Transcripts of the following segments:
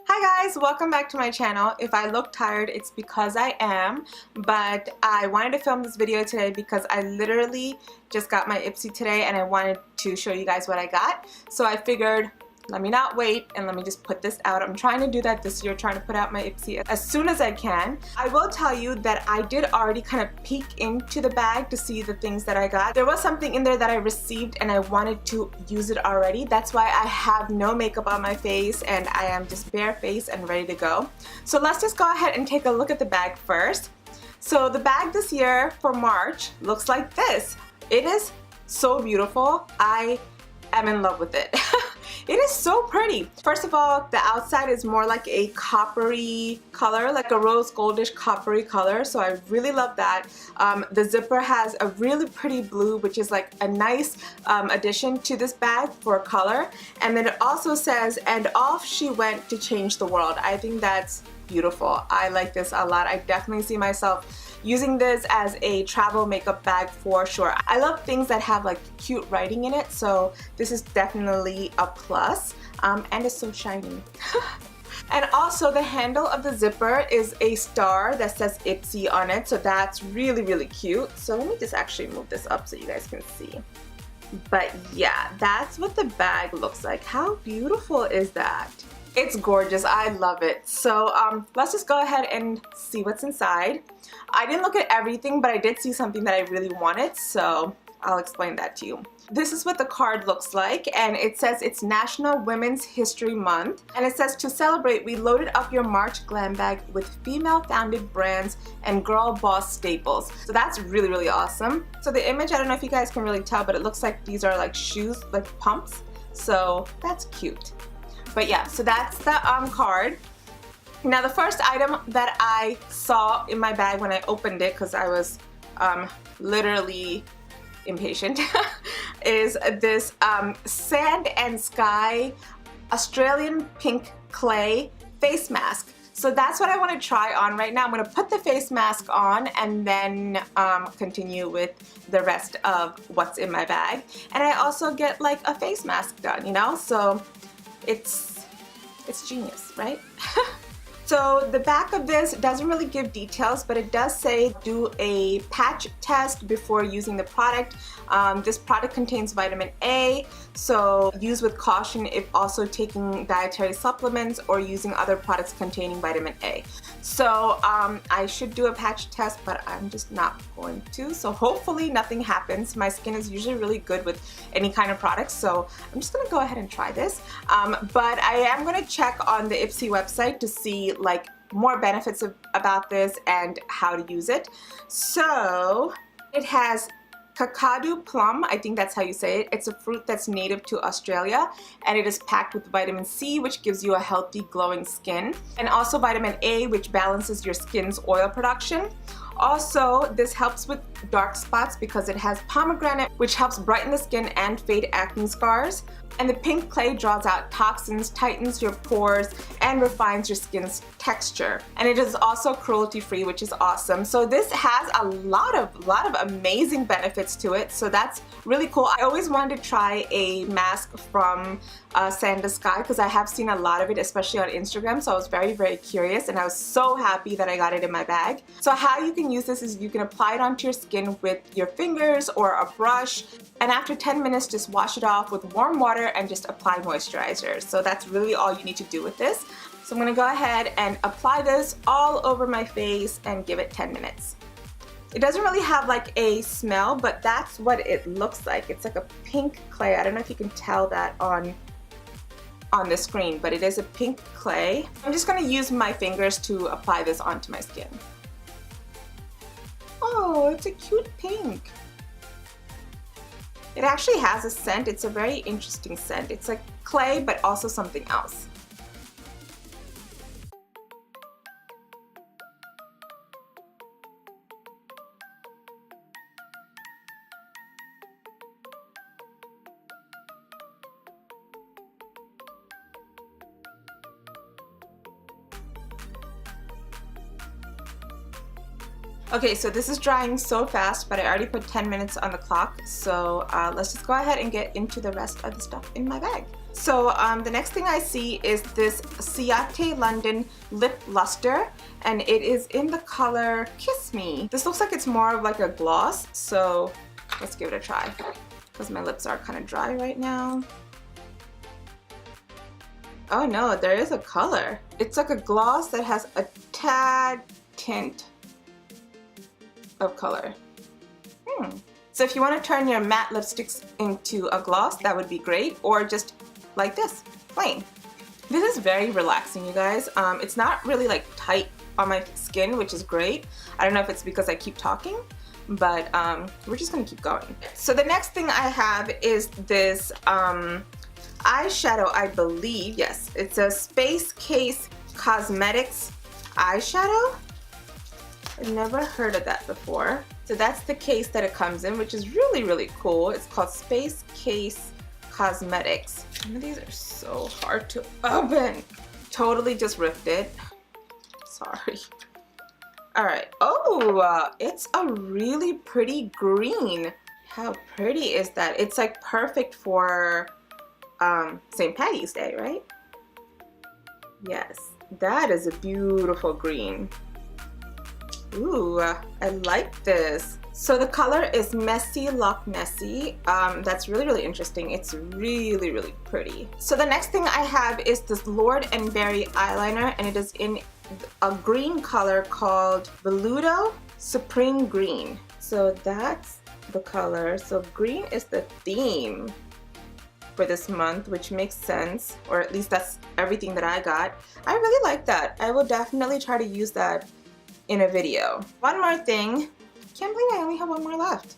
Hi guys, welcome back to my channel. If I look tired, it's because I am, but I wanted to film this video today because I literally just got my Ipsy today and I wanted to show you guys what I got. So I figured, let me not wait and let me just put this out. I'm trying to do that this year, trying to put out my Ipsy as soon as I can. I will tell you that I did already kind of peek into the bag to see the things that I got. There was something in there that I received and I wanted to use it already. That's why I have no makeup on my face and I am just bare face and ready to go. So let's just go ahead and take a look at the bag first. So the bag this year for March looks like this. It is so beautiful. I am in love with it. It is so pretty. First of all, the outside is more like a coppery color, like a rose goldish coppery color, so I really love that. The zipper has a really pretty blue, which is like a nice addition to this bag for color. And then it also says, "And off she went to change the world." I think that's beautiful. I like this a lot. I definitely see myself using this as a travel makeup bag for sure. I love things that have like cute writing in it, so this is definitely a plus. And it's so shiny. And also the handle of the zipper is a star that says Ipsy on it, so that's really, really cute. So let me just actually move this up so you guys can see. But yeah, that's what the bag looks like. How beautiful is that? It's gorgeous. I love it. So let's just go ahead and see what's inside. I didn't look at everything, but I did see something that I really wanted, so I'll explain that to you. This is what the card looks like, and it says it's National Women's History Month, and it says, "To celebrate, we loaded up your March glam bag with female-founded brands and girl boss staples." So that's really, really awesome. So the image, I don't know if you guys can really tell, but it looks like these are like shoes, like pumps. So that's cute. But yeah, so that's the card. Now the first item that I saw in my bag when I opened it, because I was literally impatient, is this Sand and Sky Australian Pink Clay face mask. So that's what I want to try on right now. I'm going to put the face mask on and then continue with the rest of what's in my bag. And I also get like a face mask done, you know? So it's genius, right? So the back of this doesn't really give details, but it does say do a patch test before using the product. This product contains vitamin A, so use with caution if also taking dietary supplements or using other products containing vitamin A. So I should do a patch test, but I'm just not going to. So hopefully nothing happens. My skin is usually really good with any kind of products, so I'm just gonna go ahead and try this. But I am gonna check on the Ipsy website to see like more benefits about this and how to use it. So it has Kakadu plum, I think that's how you say it. It's a fruit that's native to Australia, and it is packed with vitamin C, which gives you a healthy glowing skin, and also vitamin A, which balances your skin's oil production. Also, this helps with dark spots because it has pomegranate, which helps brighten the skin and fade acne scars. And the pink clay draws out toxins, tightens your pores, and refines your skin's texture. And it is also cruelty-free, which is awesome. So this has a lot of amazing benefits to it. So that's really cool. I always wanted to try a mask from Sand and Sky because I have seen a lot of it, especially on Instagram. So I was very, very curious, and I was so happy that I got it in my bag. So how you can use this is you can apply it onto your skin with your fingers or a brush, and after 10 minutes just wash it off with warm water and just apply moisturizer. So that's really all you need to do with this. So I'm gonna go ahead and apply this all over my face and give it 10 minutes. It doesn't really have like a smell, but that's what it looks like. It's like a pink clay. I don't know if you can tell that on the screen, but it is a pink clay. I'm just gonna use my fingers to apply this onto my skin. Oh, it's a cute pink. It actually has a scent. It's a very interesting scent. It's like clay, but also something else. Okay, so this is drying so fast, but I already put 10 minutes on the clock, so let's just go ahead and get into the rest of the stuff in my bag. So the next thing I see is this CIATÉ London Lip Lustre, and it is in the color Kiss Me. This looks like it's more of like a gloss, so let's give it a try because my lips are kind of dry right now. Oh no, there is a color. It's like a gloss that has a tad tint of color. So if you want to turn your matte lipsticks into a gloss, that would be great, or just like this, plain. This is very relaxing, you guys. It's not really like tight on my skin, which is great. I don't know if it's because I keep talking, but we're just gonna keep going. So the next thing I have is this eyeshadow, I believe. Yes, it's a Space Case Cosmetics eyeshadow. I've never heard of that before. So that's the case that it comes in, which is really, really cool. It's called Space Case Cosmetics. Some of these are so hard to open. Totally just ripped it. Sorry. All right. Oh, it's a really pretty green. How pretty is that? It's like perfect for St. Patty's Day, right? Yes, that is a beautiful green. Ooh, I like this. So the color is Messy Lochnessy. That's really, really interesting. It's really, really pretty. So the next thing I have is this Lord & Berry eyeliner, and it is in a green color called Velluto Supreme Green. So that's the color. So green is the theme for this month, which makes sense, or at least that's everything that I got. I really like that. I will definitely try to use that in a video. One more thing. Can't believe I only have one more left.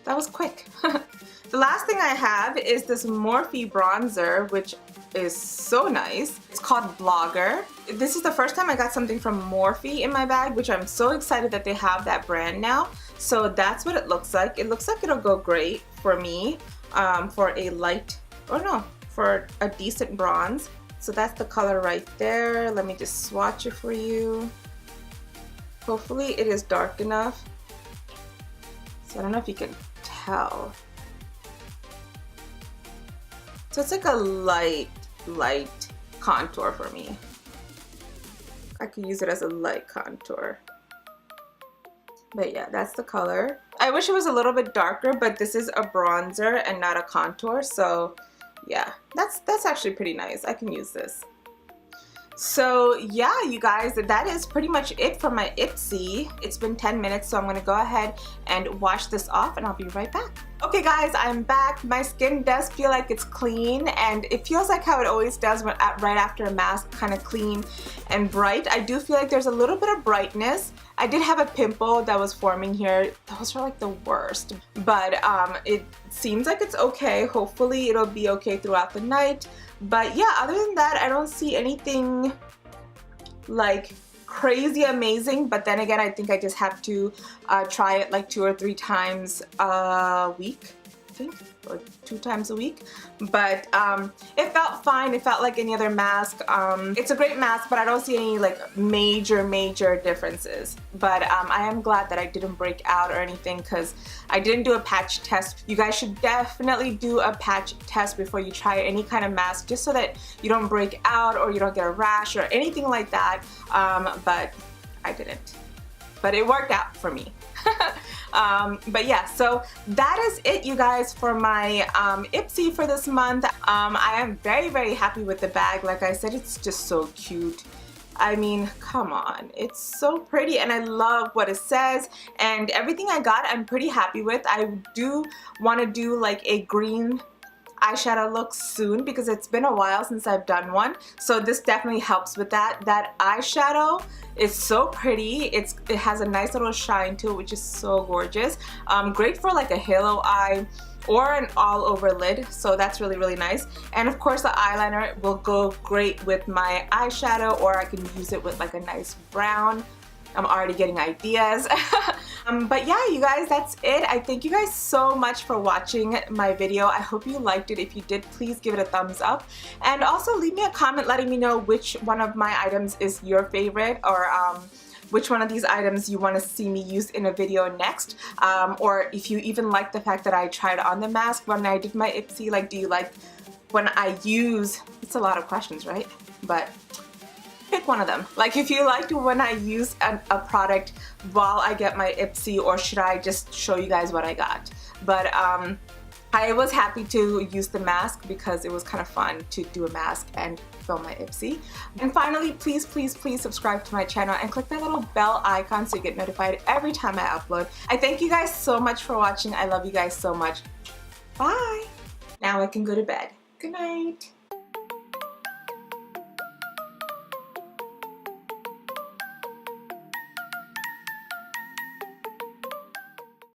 That was quick. The last thing I have is this Morphe bronzer, which is so nice. It's called Blogger. This is the first time I got something from Morphe in my bag, which I'm so excited that they have that brand now. So that's what it looks like. It looks like it'll go great for me for a light, or no, for a decent bronze. So that's the color right there. Let me just swatch it for you. Hopefully it is dark enough. So I don't know if you can tell. So it's like a light contour for me. I could use it as a light contour. But yeah, that's the color. I wish it was a little bit darker, but this is a bronzer and not a contour. So yeah, that's actually pretty nice. I can use this. So yeah, you guys, that is pretty much it for my Ipsy. It's been 10 minutes, so I'm gonna go ahead and wash this off and I'll be right back. Okay guys, I'm back. My skin does feel like it's clean, and it feels like how it always does when right after a mask, kind of clean and bright. I do feel like there's a little bit of brightness. I did have a pimple that was forming here. Those are like the worst, but it seems like it's okay. Hopefully it'll be okay throughout the night. But yeah, other than that, I don't see anything like crazy amazing. But then again, I think I just have to try it like 2 or 3 times a week, I think, or 2 times a week. But it felt fine. It felt like any other mask. It's a great mask, but I don't see any like major differences. But I am glad that I didn't break out or anything, because I didn't do a patch test. You guys should definitely do a patch test before you try any kind of mask, just so that you don't break out or you don't get a rash or anything like that. But I didn't. But it worked out for me. But yeah, so that is it, you guys, for my Ipsy for this month. I am very happy with the bag. Like I said, it's just so cute. I mean, come on, it's so pretty, and I love what it says, and everything I got I'm pretty happy with. I do want to do like a green eyeshadow look soon, because it's been a while since I've done one, so this definitely helps with that. That eyeshadow is so pretty. It has a nice little shine to it, which is so gorgeous. Great for like a halo eye or an all over lid, so that's really nice. And of course the eyeliner will go great with my eyeshadow, or I can use it with like a nice brown. I'm already getting ideas. But yeah, you guys, that's it. I thank you guys so much for watching my video. I hope you liked it. If you did, please give it a thumbs up. And also leave me a comment letting me know which one of my items is your favorite, or which one of these items you want to see me use in a video next. Or if you even like the fact that I tried on the mask when I did my Ipsy. Like, do you like when I use, it's a lot of questions, right? But pick one of them. Like if you liked when I use a product while I get my Ipsy, or should I just show you guys what I got? But I was happy to use the mask because it was kind of fun to do a mask and film my Ipsy. And finally, please, please, please subscribe to my channel and click that little bell icon so you get notified every time I upload. I thank you guys so much for watching. I love you guys so much. Bye! Now I can go to bed. Good night.